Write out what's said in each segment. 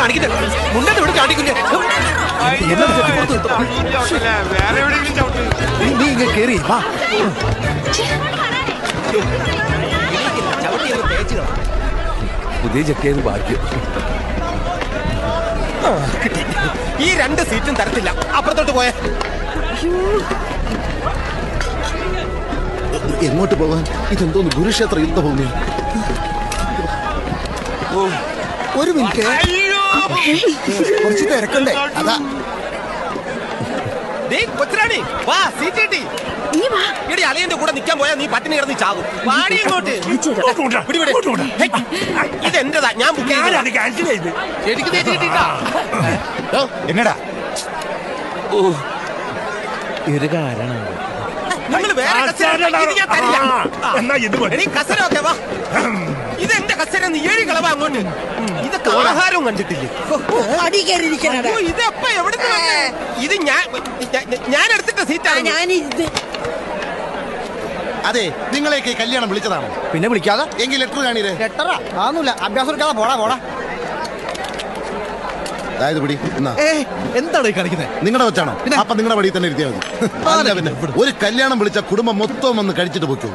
കാണിക്കുന്നത്? മുന്നോട്ട് ഇവിടെ കാണിക്കുന്നേ. നീ ഇങ്ങനെ കേറി വാ. പുതിയ ചെക്കേത് ഭാഗ്യം. കിട്ടി. ഈ 2 സീറ്റും തരത്തില്ല. അപ്പുറത്തോട്ട് പോയേ. എങ്ങോട്ട് പോകാൻ? ഇതെന്തോന്ന് കുരുക്ഷേത്ര യുദ്ധഭൂമി. ഒരു മിനിറ്റ്, കുറച്ച് തിരക്കണ്ടേ? അതാ കൊച്ചറാണി വാ, സീറ്റ് കിട്ടി. എടി അളിയന്റെ കൂടെ നിൽക്കാൻ പോയാ നീ പട്ടിണി കിടന്ന് ചാകും. വാടി ഇങ്ങോട്ട്. ഇതെന്റെതാ, ഞാൻ ബുക്ക് ചെയ്തു. എനിക്ക് കിട്ടിട്ടാ. എന്നടാ ഒരു കാരണം നിങ്ങൾ വേറെ കസരൊക്കെ വാ. ഇതെന്റെ കസര, നീ 7 കളവാ അങ്ങോട്ട്. ഇതൊക്കെ ആഹാരവും കണ്ടിട്ടില്ലേ? ഇതെപ്പ എവിടെ? ഇത് ഞാൻ എടുത്തിട്ട സീറ്റാണ്. അതെ, നിങ്ങളെയൊക്കെ കല്യാണം വിളിച്ചതാണോ? പിന്നെ വിളിക്കാതെ. എങ്കിൽ ലെറ്റർ കാണില്ലേ? ലെറ്ററാ? ആന്നില്ല, അഭ്യാസം എടുക്കാതെ പോടാ പോടാ. അതായത് പിടി. എന്താണ് ഈ കളിക്കുന്നത്? നിങ്ങളുടെ വെച്ചാണോ? അപ്പൊ നിങ്ങളുടെ വഴി തന്നെ ഇരുത്തിയാൽ മതി. പിന്നെ ഒരു കല്യാണം വിളിച്ച കുടുംബം മൊത്തം വന്ന് കഴിച്ചിട്ട് പോക്കൂ.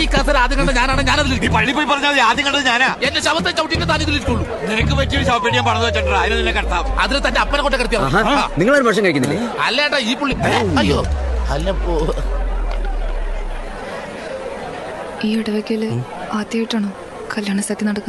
ഈ കസര ആദ്യം കണ്ട ഞാനാണ്. ഞാനതിൽ പള്ളി പോയി പറഞ്ഞാൽ ആദ്യം കണ്ടത് ഞാനാ. എന്റെ ശവത്തെ ചവിട്ടിട്ട് താനിതിലിട്ടുള്ളൂ. നിനക്ക് പറ്റിയൊരു ശവപ്പെട്ടി ഞാൻ പണം വെച്ചിട്ടുണ്ട്. അതിന് നിന്നെ കടത്താം. അതിന് തന്റെ അപ്പനെ കൊണ്ട് കിടത്തിയാ. നിങ്ങളൊരു ഭക്ഷണം കഴിക്കുന്നില്ലേ? അല്ലേട്ടാ ഈ പുള്ളി. അയ്യോ അല്ലപ്പോ ഈ ഇടവയ്ക്കല് ആദ്യമായിട്ടാണോ കല്യാണ സഖ്യം നടക്കുന്നത്?